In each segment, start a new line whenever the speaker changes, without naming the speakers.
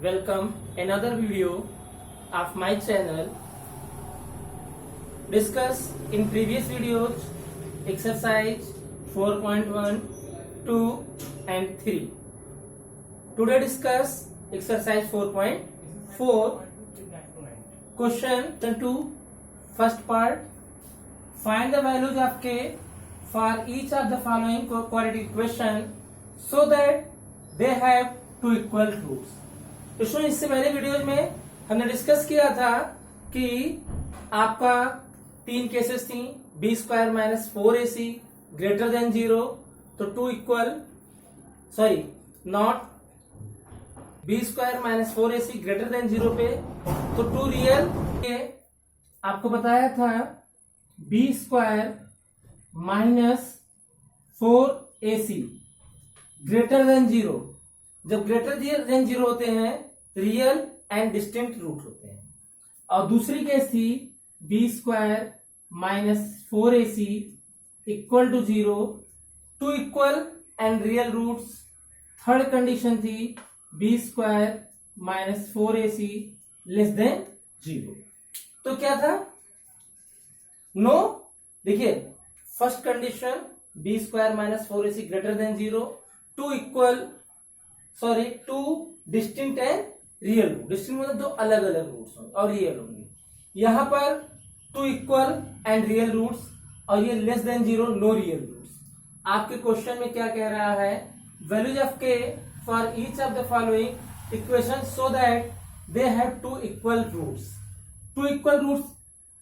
welcome another video of my channel. Discuss in previous videos exercise 4.1, 2 and 3. Today discuss exercise 4.4. Question 2, first part. Find the values of k for each of the following quadratic equation so that they have two equal roots. तो सुन, इससे पहले videos में हमने discuss किया था कि आपका तीन केसेस थी, B square minus 4ac greater than 0, तो two equal not B square minus 4ac greater than 0 पे तो टू रियल के आपको बताया था B square minus 4ac greater than 0। जब ग्रेटर देन 0 होते हैं रियल एंड डिस्टिंक्ट रूट होते हैं। और दूसरी केस थी B square minus 4ac equal to 0, two equal and real roots. Third condition थी B square minus 4ac less than 0। तो क्या था? नो, देखिए first condition B square minus 4ac greater than 0, two distinct and real root. Distinct मतलब दो अलग अलग roots होंगे और रियल होंगे। यहां पर two equal and real roots और ये less than 0, no real roots. आपके क्वेश्चन में क्या कह रहा है? Values of K for each of the following equation so that they have two equal roots. Two equal roots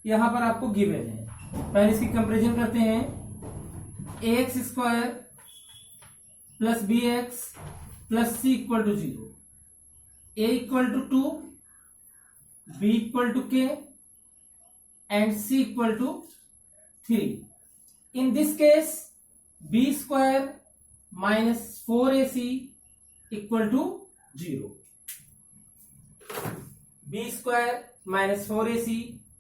यहां पर आपको गिवन है। पहले इसकी कंपेरिजन करते हैं। ax square plus bx plus c equal to 0, a equal to 2, b equal to k and c equal to 3। In this case b square minus 4ac equal to 0, b square minus 4ac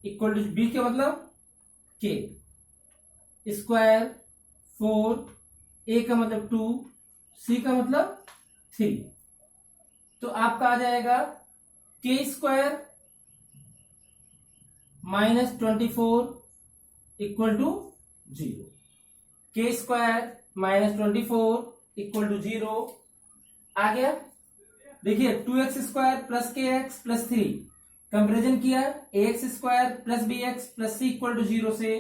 equal to b के मतलब k square 4, a का मतलब 2, c का मतलब 3। तो आपका आ जाएगा k square minus 24 equal to 0, k square minus 24 equal to 0 आ गया। देखिए 2x square plus kx plus 3 comparison किया, ax square plus bx plus c equal to 0 से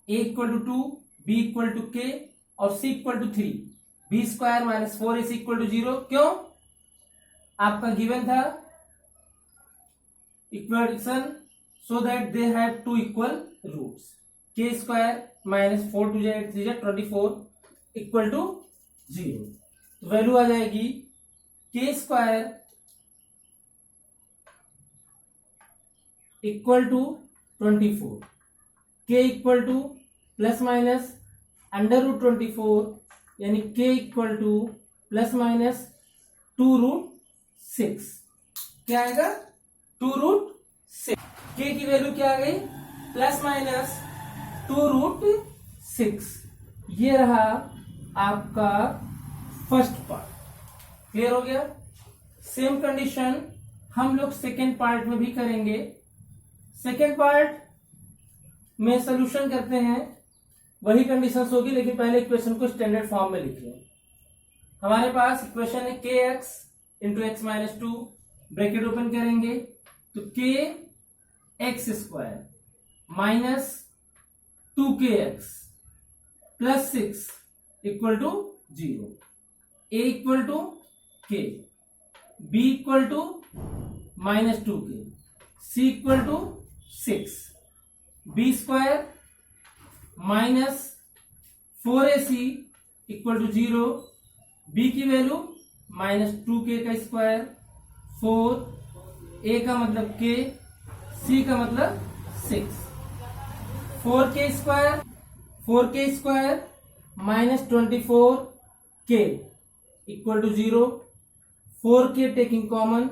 a equal to 2, b equal to k और c equal to 3। b square minus 4ac equal to 0 क्यों? आपका given था equation so that they have two equal roots. k square minus 4 two 8 3 24 equal to 0। तो value आ जाएगी k square equal to 24, k equal to plus minus under root 24 यानी k equal to plus minus 2 root 6। क्या आएगा? 2 root 6। k की value क्या आ गई? Plus minus 2 root 6। ये रहा आपका फर्स्ट पार्ट। क्लियर हो गया? सेम कंडीशन हम लोग सेकेंड पार्ट में भी करेंगे। सेकेंड पार्ट में सोल्यूशन करते हैं, वही कंडीशंस होगी, लेकिन पहले इक्वेशन को स्टैंडर्ड फॉर्म में लिख लें। हमारे पास इक्वेशन है kx into x minus 2, bracket open करेंगे तो k X square minus 2kx plus 6 equal to 0, a equal to k, b equal to minus 2k, c equal to 6, b square minus 4ac equal to 0, b की value minus 2k का square 4, a का मतलब k, c का मतलब 6, 4k square minus 24k equal to 0, 4k taking common,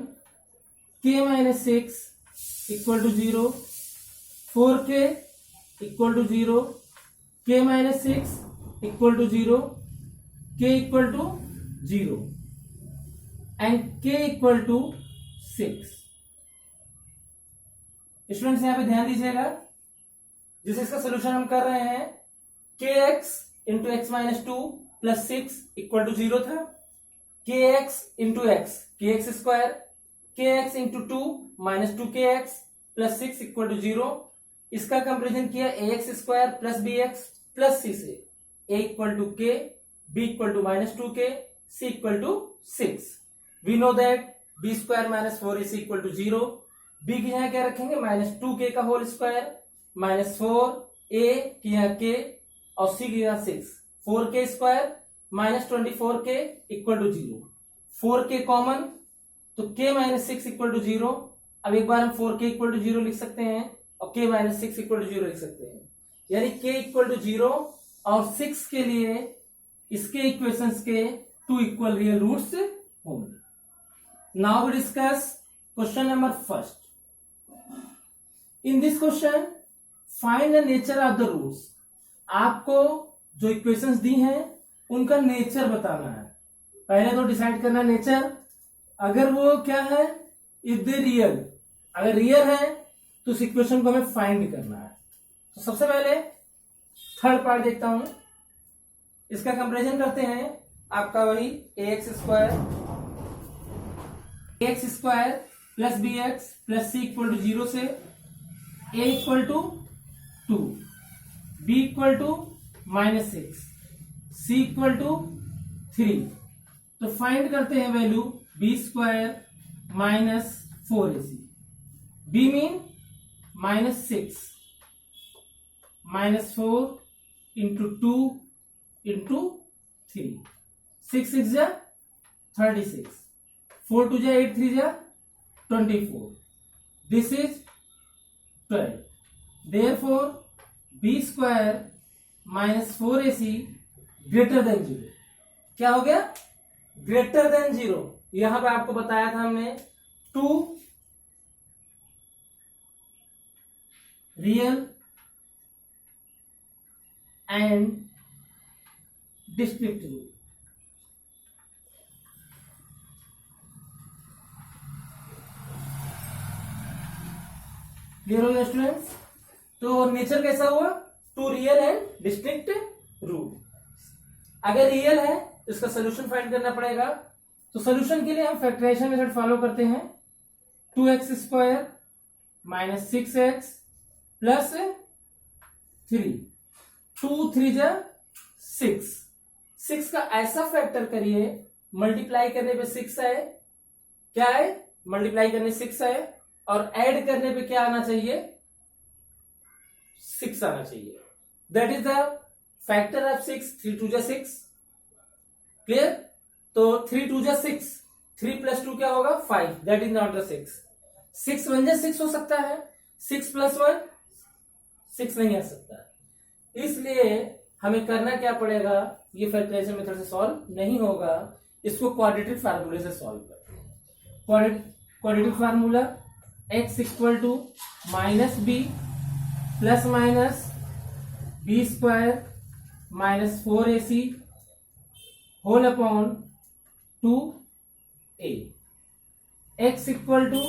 k minus 6 equal to 0, 4k equal to 0, k minus 6 equal to 0, k equal to 0 and k equal to 6। Students यहाँ पे ध्यान दीजिएगा, जिस इसका सोल्यूशन हम कर रहे हैं, K X into x minus two plus 6 equal to 0 था। K X into X, K X square, K X into two minus two K X plus 6 equal to 0। इसका कंपेरिजन किया A X square plus B X plus C से, A equal to K, B equal to minus two K, C equal to 6। We know that B square minus 4ac equal to 0। B की यहाँ क्या रखेंगे, minus 2k का whole square minus 4a की यहाँ k और c की यहाँ 6, 4k square minus 24k equal to 0। 4k common, तो k माइनस 6 इक्वल टू 0। अब एक बार हम 4k इक्वल टू 0 लिख सकते हैं और k माइनस 6 इक्वल टू 0 लिख सकते हैं, यानी k इक्वल टू 0 और 6 के लिए इसके इक्वेशंस के 2 इक्वल रियल रूट्स होंगे। Now we discuss question number first. In this question find the nature of the roots. आपको जो इक्वेशंस दी हैं उनका नेचर बताना है। पहले तो डिसाइड करना नेचर, अगर वो क्या है, इफ दे रियल, अगर रियल है तो उस इक्वेशन को हमें फाइंड करना है। तो सबसे पहले थर्ड पार्ट देखता हूं, इसका कंपैरिजन करते हैं। आपका वही A X square plus B X plus C equal to 0 से A equal to 2, B equal to minus 6, C equal to 3। तो फाइंड करते हैं value B square minus 4ac, B mean minus 6 minus 4 into 2 into 3, 6 6 जा 36, 4 2 जा 8 3 जा 24, this is 12। Therefore b square minus 4ac greater than 0। क्या हो गया, greater than 0। यहां पे आपको बताया था हमने 2 real and district root. Clear हो गया स्टूडेंट्स? तो नेचर कैसा हुआ, 2 रियल एंड डिस्टिंक्ट रूट। अगर रियल है तो इसका सोल्यूशन फाइंड करना पड़ेगा। तो सोल्यूशन के लिए हम फैक्टराइजेशन मेथड फॉलो करते हैं। 2x square minus 6x plus 3, 2 3 जा 6, 6 का ऐसा फैक्टर करिए, मल्टीप्लाई करने पे 6 आए, क्या है, मल्टीप्लाई करने 6 आए, और ऐड करने पे क्या आना चाहिए, 6 आना चाहिए। That is the factor of 6, 3 2 जा 6। क्लियर? तो 3 2 जा 6, 3 प्लस 2 क्या होगा, 5। That is not the 6। 6 1 जा 6 हो सकता है, 6 प्लस 1 6 नहीं आ सकता। इसलिए हमें करना क्या पड़ेगा, ये फैक्टराइजेशन मेथड से सॉल्व नहीं होगा, इसको क्वाड्रेटिक फार्मूले से सॉल्व कर। Quadratic formula x equal to minus B plus minus B square minus 4ac whole upon 2a। x equal to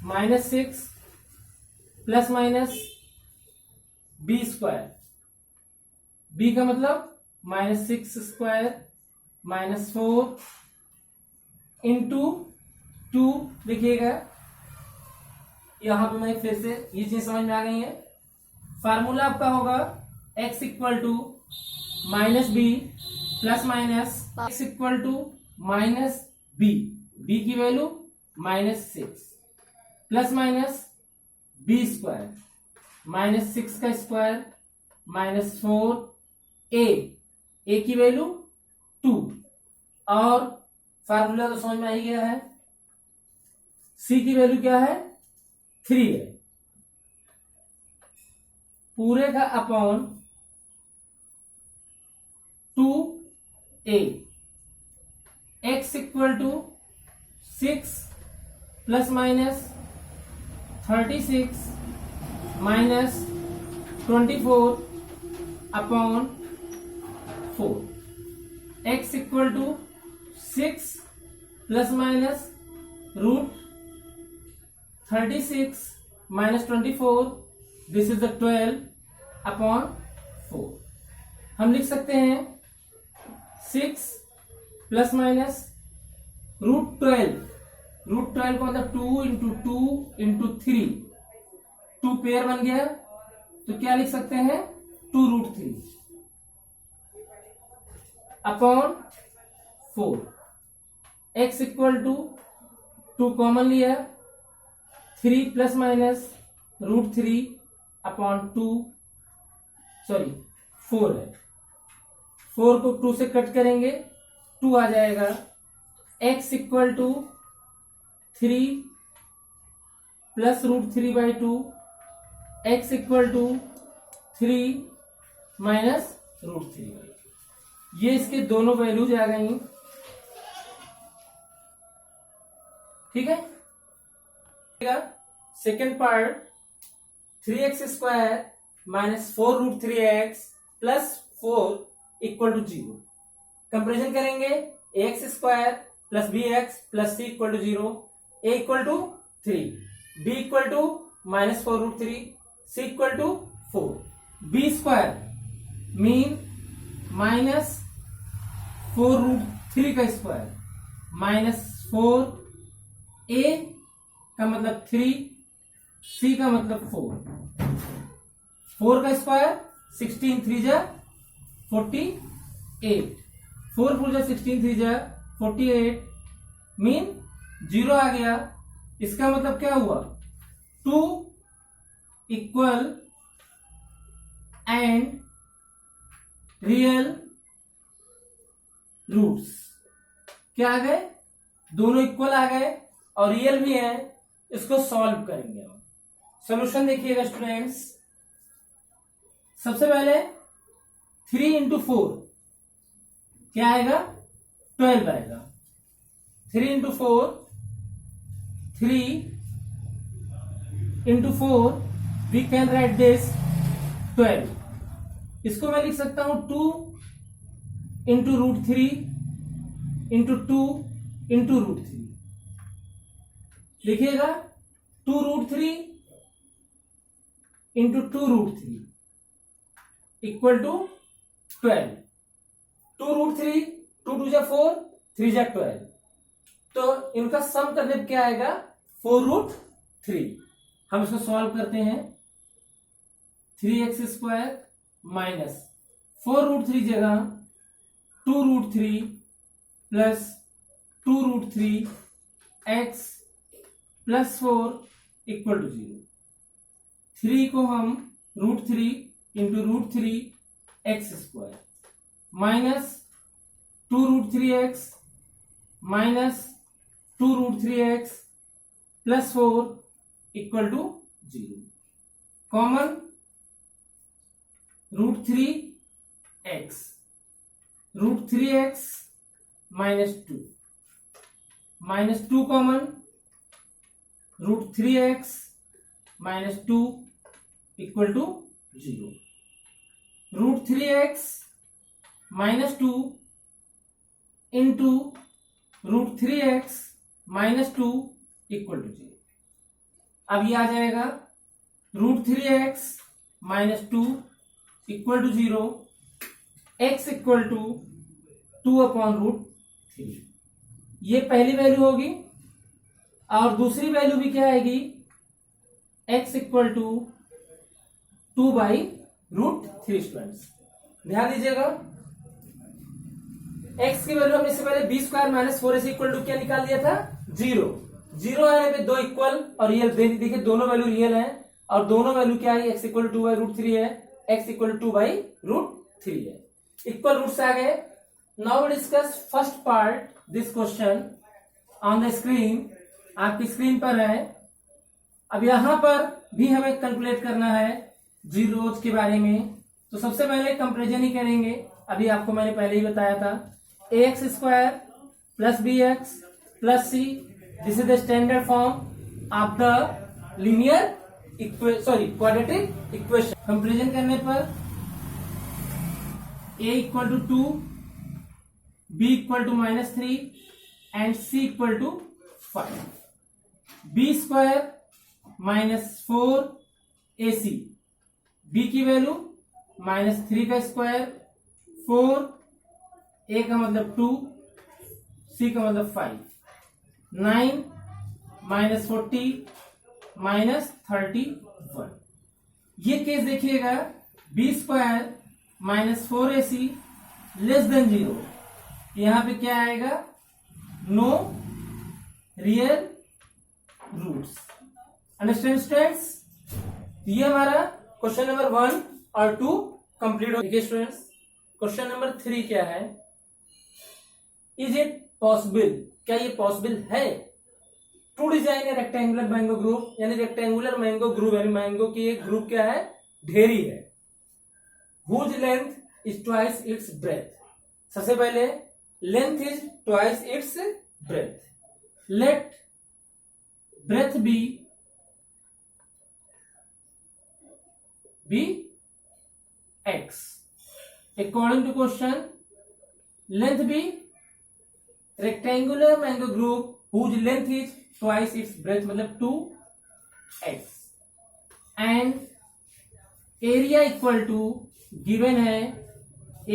minus 6 plus minus B square, B का मतलब माइनस 6 स्क्वायर माइनस 4 इंटू 2। देखिएगा यहां पे मैं फिर से ये चीज समझ में आ गई है। फार्मूला आपका होगा x equal to minus B plus minus x equal to minus B, B की value minus 6 plus minus B square minus 6 का स्क्वायर माइनस 4a, a की वैल्यू 2, और फार्मूला तो समझ में आ ही गया है। c की वैल्यू क्या है, 3 है, पूरे का upon 2a। x equal to 6 plus minus 36 minus 24 upon 4। x equal to 6 plus minus root 36 minus 24, this is the 12 upon 4। हम लिख सकते हैं 6 प्लस माइनस रूट 12, रूट 12 को मतलब 2 इंटू 2 इंटू 3, 2 पेयर बन गया, तो क्या लिख सकते हैं 2 root 3 upon 4। x equal to 2 common लिया, 3 plus minus root 3 upon 2, sorry 4 है, 4 को 2 से कट करेंगे, 2 आ जाएगा। x equal to 3 plus root 3 by 2, x equal to 3 minus root 3 by 2। ये इसके दोनों वैल्यूज आ गई, ठीक है। Second part 3x square minus 4 root 3x plus 4 equal to 0। Comparison करेंगे, ax square plus bx plus c equal to 0, a equal to 3, b equal to minus 4 root 3, c equal to 4, b square mean minus 4 root 3 का square minus 4, a का मतलब 3, c का मतलब 4, 4 का square 16 3 जा 48, 4 4 जा 16 3 जा 48 मीन 0 आ गया। इसका मतलब क्या हुआ 2 इक्वल एंड रियल रूट्स क्या आ गए, दोनों इक्वल आ गए और रियल भी है। इसको सॉल्व करेंगे हम। सॉल्यूशन देखिएगा स्टूडेंट्स, सबसे पहले 3 इंटू 4 क्या आएगा 12 आएगा, 3 into 4, 3 into 4 we can write this 12। इसको मैं लिख सकता हूं 2 into root 3 into 2 into root 3। लिखिएगा 2 root 3 into 2 root 3 equal to 12। 2 root 3, 2 2 जा 4, 3 जा 12, तो इनका सम करने पे क्या आएगा 4 रूट 3। हम इसको सॉल्व करते हैं, 3x स्क्वायर माइनस 4 रूट 3 जगह 2 root 3 plus 2 root 3 x plus 4 equal to 0। 3 को हम root 3 into root 3 X square minus 2 root 3 X minus 2 root 3 X plus 4 equal to 0। Common root 3 X, root 3 X minus 2, minus 2 common root 3x minus 2 equal to 0। Root 3x minus 2 into root 3x minus 2 equal to 0। अब ये आ जाएगा root 3x minus 2 equal to 0, x equal to 2 upon root 3। ये पहली value होगी और दूसरी value भी क्या आएगी x equal to 2 by root 3। Students ध्यान दीजिएगा, x की वैल्यू हमने इससे पहले B square minus 4ac equal to क्या निकाल दिया था 0। 0 आने पे 2 इक्वल और रियल, देखिए दोनों वैल्यू रियल है और दोनों वैल्यू क्या है x equal to 2 by root 3 है, x equal to 2 by root 3 है। इक्वल रूट्स आ गए। Now discuss first part this question on the screen, आपकी स्क्रीन पर है। अब यहां पर भी हमें कैलकुलेट करना है जीरोज के बारे में, तो सबसे पहले कंपेरिजन ही करेंगे। अभी आपको मैंने पहले ही बताया था ax square plus bx plus c, this is the standard form of the linear quadratic equation. Comparison करने पर a equal to 2, b equal to -3 and c equal to 5। B square minus 4ac, B की value -3 का square, 4, ए का मतलब 2, सी का मतलब 5, 9 -40 -31। ये case देखिएगा, B square -4ac less than 0, यहां पे क्या आएगा, no real roots. Understand students? ये हमारा क्वेश्चन नंबर 1 और 2 कंप्लीट हो गया स्टूडेंट्स। क्वेश्चन नंबर 3 क्या है, इज इट पॉसिबल, क्या ये पॉसिबल है to design a rectangular mango group, यानी रेक्टेंगुलर मैंगो ग्रुप, यानी मैंगो की एक ग्रुप क्या है, ढेरी है, whose length is twice its breadth. सबसे पहले length is twice its breadth, let breadth be x, according to question length be rectangular mango group whose length is twice its breadth, मतलब 2x, and area equal to given है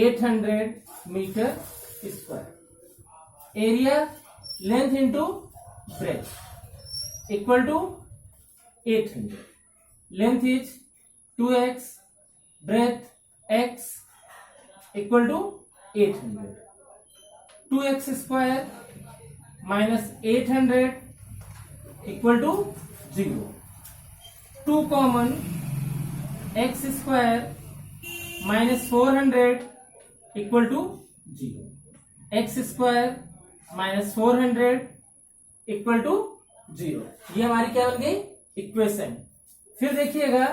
800 metre square, area length into breadth equal to 800, length is 2x, breadth x equal to 800, 2x square minus 800 equal to 0, 2 common, x square minus 400 equal to 0, x square minus 400 equal to 0। ये हमारी क्या बन गई, equation. फिर देखिएगा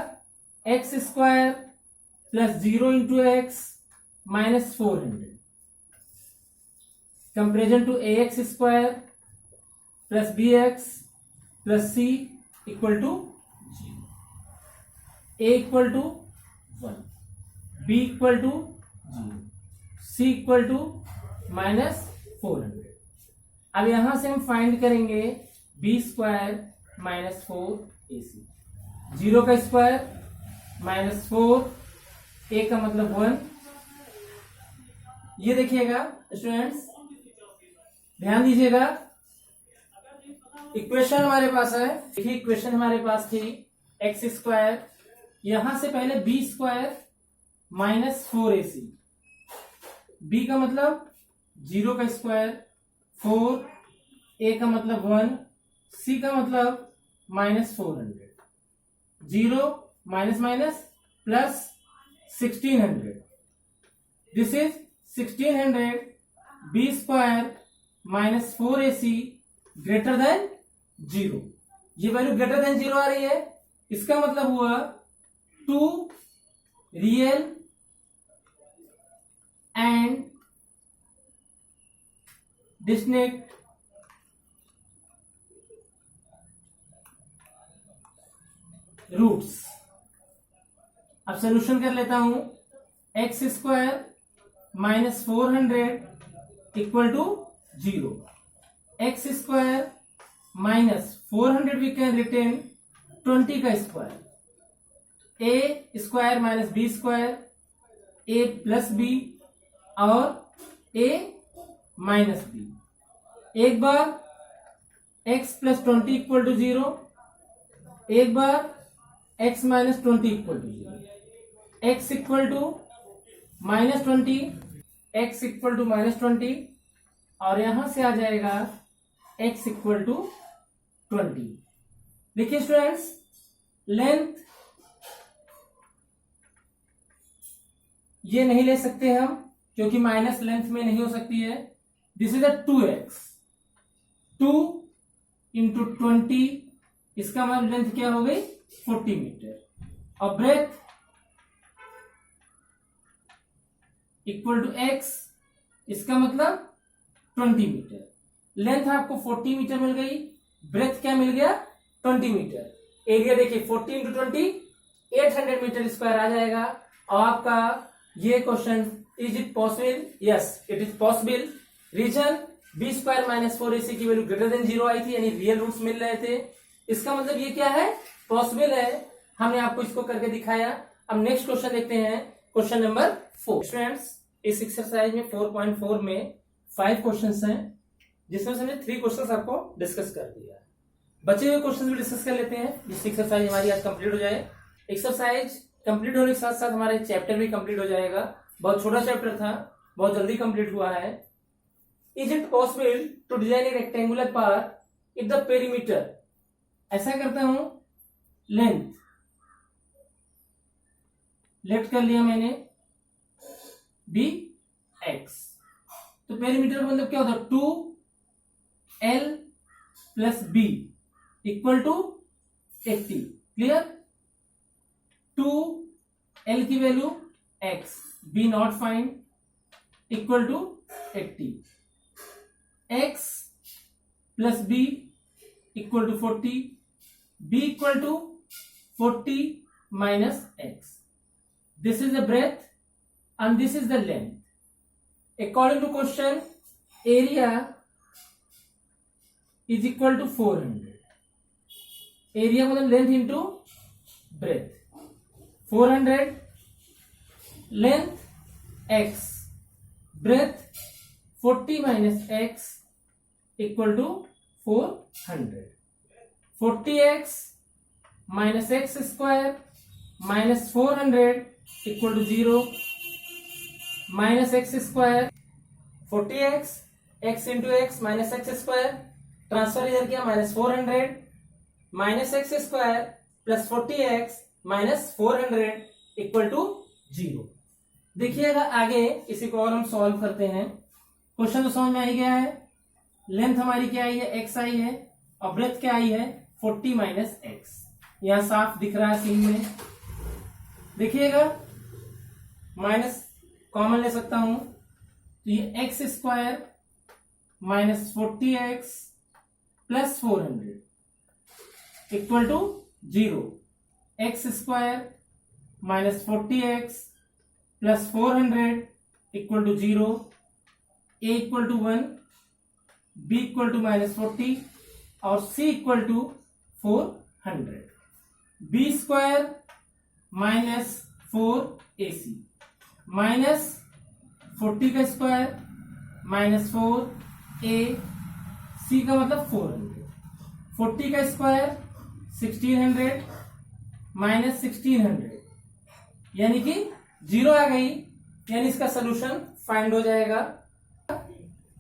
X square plus 0 into x minus 400 comparison to A X square plus B X plus C equal to 0, A equal to 1, B equal to 0, C equal to -400। अब यहां से हम फाइंड करेंगे बी स्क्वायर माइनस 4ac, 0 का square -4, ए का मतलब 1। ये देखिएगा स्टूडेंट्स, ध्यान दीजिएगा, इक्वेशन हमारे पास है, देखिए इक्वेशन हमारे पास थी एक्स स्क्वायर, यहां से पहले बी स्क्वायर -4ac, बी का मतलब 0 का स्क्वायर 4, ए का मतलब 1, सी का मतलब -400, 0 minus minus plus 1600, this is 1600, B square -4ac greater than 0, ये वैल्यू ग्रेटर देन 0 आ रही है, इसका मतलब हुआ 2 रियल एंड डिस्टिंक्ट रूट्स। अब सोल्यूशन कर लेता हूं, x square -400 equal to 0, x square -400 we can written 20 का square, a square minus B square, a plus b और ए माइनस बी। एक बार x प्लस 20 इक्वल टू 0, एक बार x minus 20 equal to 0, x equal to -20, x equal to -20, और यहां से आ जाएगा x इक्वल टू 20। देखिए स्टूडेंट्स, लेंथ ये नहीं ले सकते हम क्योंकि माइनस लेंथ में नहीं हो सकती है, this is a 2x, 2 into 20, इसका मतलब लेंथ क्या हो गई 40 मीटर, और ब्रेथ इक्वल टू x, इसका मतलब 20 मीटर। लेंथ आपको 40 मीटर मिल गई, ब्रेथ क्या मिल गया 20 मीटर। एरिया देखिए 40 इंटू 20 800 मीटर स्क्वायर आ जाएगा। और आपका ये question, is it possible, yes it is possible. Reason b square -4ac की वैल्यू ग्रेटर देन 0 आई थी, यानी रियल रूट्स मिल रहे थे। इसका मतलब ये क्या है, पॉसिबल है। हमने आपको इसको करके दिखाया। अब नेक्स्ट क्वेश्चन देखते हैं, क्वेश्चन नंबर 4। स्टूडेंट्स, इस एक्सरसाइज में 4.4 में 5 क्वेश्चंस हैं, जिसमें से हमने 3 क्वेश्चंस आपको डिस्कस कर दिया। बचे हुए क्वेश्चंस भी डिस्कस कर लेते हैं, जिससे एक्सरसाइज हमारी आज कंप्लीट हो जाए। एक्सरसाइज कंप्लीट होने के साथ साथ हमारे चैप्टर भी कंप्लीट हो जाएगा। बहुत छोटा चैप्टर था, बहुत जल्दी कंप्लीट हुआ है। Is it possible to design a rectangular park if the perimeter, ऐसा करता हूं, लेंथ लेफ्ट कर लिया मैंने, बी एक्स, तो पेरीमीटर का मतलब क्या होता है, 2l plus b equal to 80। Clear, 2l की value x, b not find, equal to 80, x plus b equal to 40, b equal to 40 minus x. This is the breadth and this is the length. According to question, area is equal to 400. Area मतलब length into breadth. 400, length x, breadth 40 minus x equal to 400. 40x minus x square minus 400 equal to 0, minus x square, 40x, x into x minus x square, transfer इधर किया, minus 400 minus x square plus 40x minus 400 equal to 0। देखिएगा आगे इसी को और हम solve करते हैं। क्वेश्चन तो समझ में आ गया है। लेंथ हमारी क्या आई है, x आई है, और ब्रेथ क्या आई है, 40 माइनस एक्स। यहां साफ दिख रहा है सीन में। देखिएगा, माइनस कॉमन ले सकता हूं, तो ये x square minus 40x plus 400 equal to 0, x square minus 40x plus 400 equal to 0, a equal to 1, b equal to minus 40 और c equal to 400, b square minus 4ac minus 40 का square minus 4a, c का मतलब 400, 40 का square 1600 minus 1600, यानी कि 0 आ गई, यानी इसका सोल्यूशन फाइंड हो जाएगा।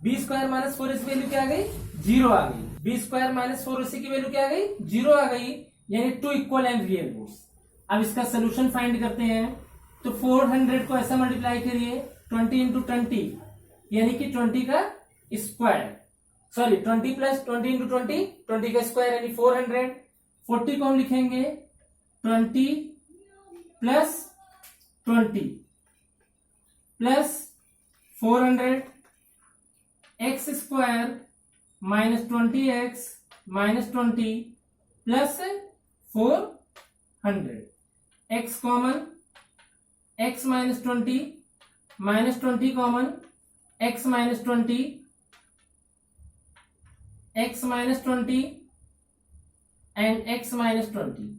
बी स्क्वायर माइनस 4ac की वैल्यू क्या आ गई, 0 आ गई। बी स्क्वायर माइनस 4ac की वैल्यू क्या आ गई, 0 आ गई, यानी 2 इक्वल एंड रियल रूट्स। अब इसका सोल्यूशन फाइंड करते हैं, तो 400 को ऐसा मल्टीप्लाई करिए 20 इंटू 20, यानी कि 20 का स्क्वायर, सॉरी 20 प्लस 20 इंटू 20, 20 का स्क्वायर यानी 400। 40 को हम लिखेंगे 20 plus 20 plus 400, x square minus 20x minus 20 plus 400, x common, x minus 20 minus 20 common, x minus 20, x minus 20 and x minus 20।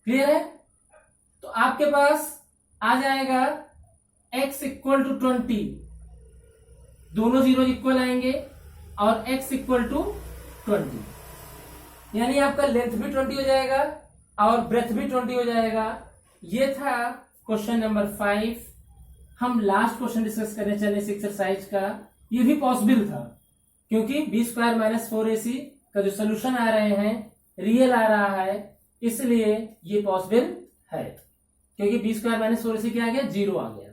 Clear है, तो आपके पास आ जाएगा x इक्वल टू 20, दोनों जीरो इक्वल आएंगे, और x इक्वल टू 20, यानी आपका लेंथ भी 20 हो जाएगा और ब्रेथ भी 20 हो जाएगा। ये था क्वेश्चन नंबर 5। हम लास्ट क्वेश्चन डिस्कस करने चले इस एक्सरसाइज का। ये भी पॉसिबल था, क्योंकि बी स्क्वायर माइनस 4ac का जो सोल्यूशन आ रहे हैं रियल आ रहा है, इसलिए ये पॉसिबल है, क्योंकि बी स्क्वायर माइनस 4ac क्या आ गया, 0 आ गया।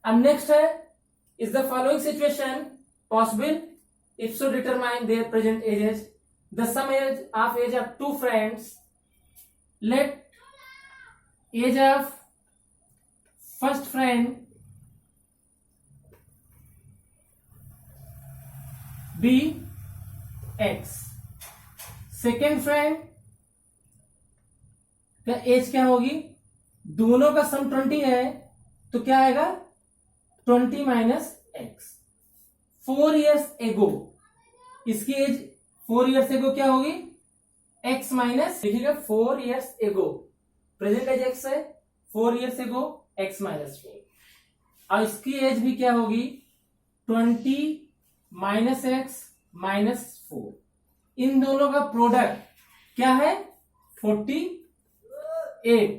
अब नेक्स्ट है, is the following situation possible, if so determine there present ages, the sum age of two friends, let age of first friend be x, second friend का as क्या होगी, दोनों का सम 20 है, तो क्या आएगा 20 माइनस एक्स। 4 years एगो, इसकी एज 4 years एगो क्या होगी x माइनस लिखिएगा 4 years एगो, प्रेजेंट एज x है 4 years एगो x माइनस 4, और इसकी एज भी क्या होगी 20 माइनस एक्स माइनस 4, इन दोनों का प्रोडक्ट क्या है 48।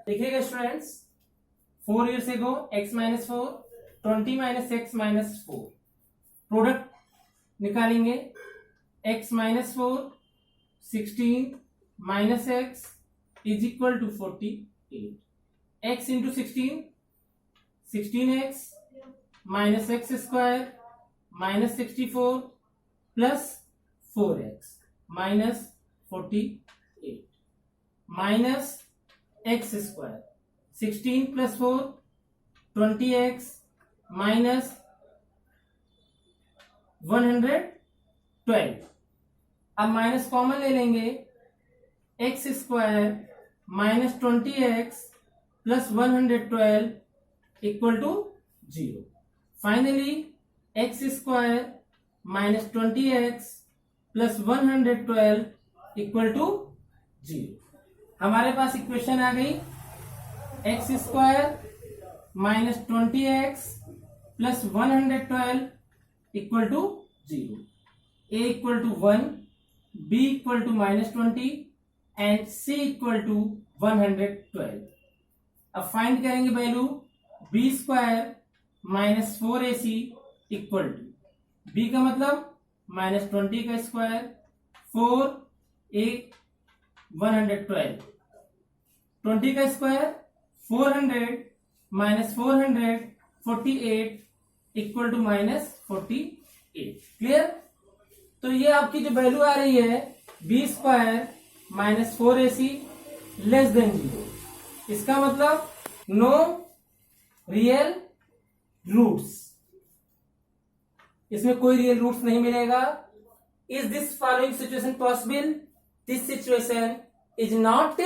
देखिएगा students 4 years ago x minus 4, 20 minus x minus 4, product निकालेंगे x minus 4, 16 minus x is equal to 48, x into 16 16x minus x square minus 64 plus 4x minus 48 minus x square 16 plus 4 20x minus 112, अब minus common ले लेंगे x square minus 20x plus 112 equal to 0, finally x square minus 20x plus 112 equal to 0। हमारे पास equation आ गई x square minus 20x plus 112 equal to 0, a equal to 1, b equal to minus 20 and c equal to 112। अब find करेंगे value b square minus 4ac equal to b का मतलब minus 20 का square 4a 112, 20 का square 400 minus 448 equal to minus 48। Clear? तो ये आपकी जो वैल्यू आ रही है b square minus 4ac less than 0, इसका मतलब नो रियल रूट्स, इसमें कोई रियल रूट्स नहीं मिलेगा। Is this following situation possible? This situation is not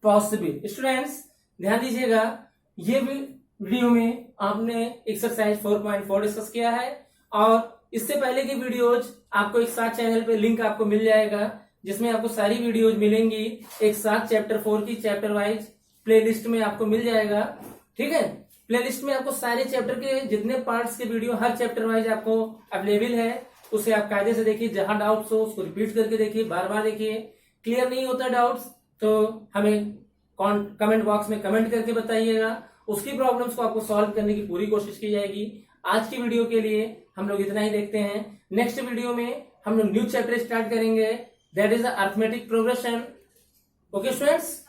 possible. Students ध्यान दीजिएगा, ये वीडियो में आपने एक्सरसाइज 4.4 डिस्कस किया है, और इससे पहले की वीडियोज आपको एक साथ चैनल पे लिंक आपको मिल जाएगा, जिसमें आपको सारी वीडियोज मिलेंगी एक साथ चैप्टर 4 की चैप्टर वाइज प्लेलिस्ट में आपको मिल जाएगा। ठीक है, प्लेलिस्ट में आपको सारे चैप्टर के जितने पार्ट्स के वीडियो हर चैप्टर वाइज आपको अवेलेबल है, उसे आप कायदे से देखिए, जहां डाउट्स हो उसको रिपीट करके देखिए, बार बार देखिए। क्लियर नहीं होता डाउट्स तो हमें कमेंट बॉक्स में कमेंट करके बताइएगा, उसकी प्रॉब्लम्स को आपको सॉल्व करने की पूरी कोशिश की जाएगी। आज की वीडियो के लिए हम लोग इतना ही देखते हैं। नेक्स्ट वीडियो में हम लोग न्यू चैप्टर स्टार्ट करेंगे, that is arithmetic progression. Okay students.